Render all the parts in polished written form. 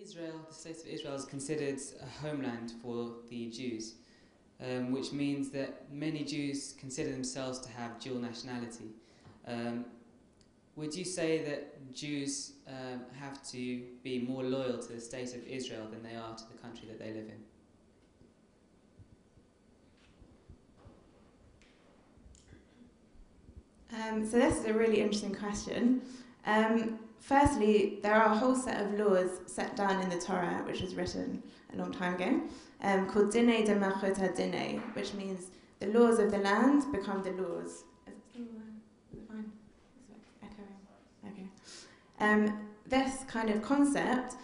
Israel, the state of Israel, is considered a homeland for the Jews, which means that many Jews consider themselves to have dual nationality. Would you say that Jews have to be more loyal to the state of Israel than they are to the country that they live in? So this is a really interesting question. Firstly, there are a whole set of laws set down in the Torah, which was written a long time ago, called Dinei de Malchut HaDinei, which means the laws of the land become the laws. Is it fine? It's echoing. Okay. This kind of concept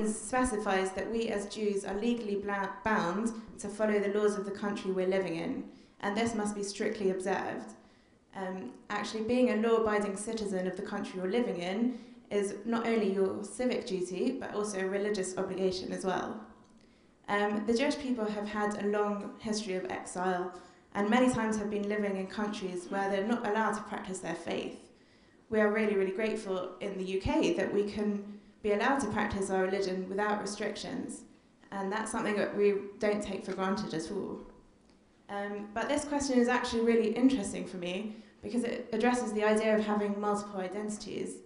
specifies that we as Jews are legally bound to follow the laws of the country we're living in, and this must be strictly observed. Actually, being a law-abiding citizen of the country you're living in is not only your civic duty, but also a religious obligation as well. The Jewish people have had a long history of exile, and many times have been living in countries where they're not allowed to practice their faith. We are really, really grateful in the UK that we can be allowed to practice our religion without restrictions, and that's something that we don't take for granted at all. But this question is actually really interesting for me because it addresses the idea of having multiple identities.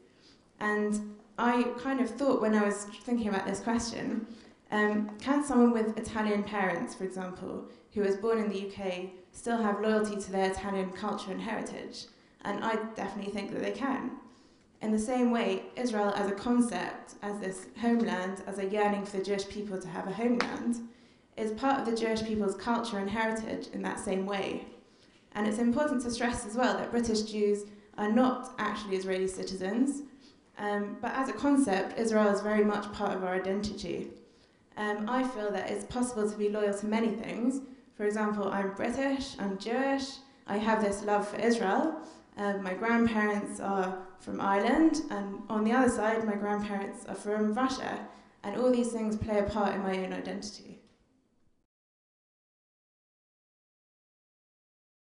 And I kind of thought when I was thinking about this question, can someone with Italian parents, for example, who was born in the UK, still have loyalty to their Italian culture and heritage? And I definitely think that they can. In the same way, Israel as a concept, as this homeland, as a yearning for the Jewish people to have a homeland, is part of the Jewish people's culture and heritage in that same way. And it's important to stress as well that British Jews are not actually Israeli citizens, but as a concept, Israel is very much part of our identity. I feel that it's possible to be loyal to many things. For example, I'm British, I'm Jewish, I have this love for Israel. My grandparents are from Ireland, and on the other side, my grandparents are from Russia. And all these things play a part in my own identity.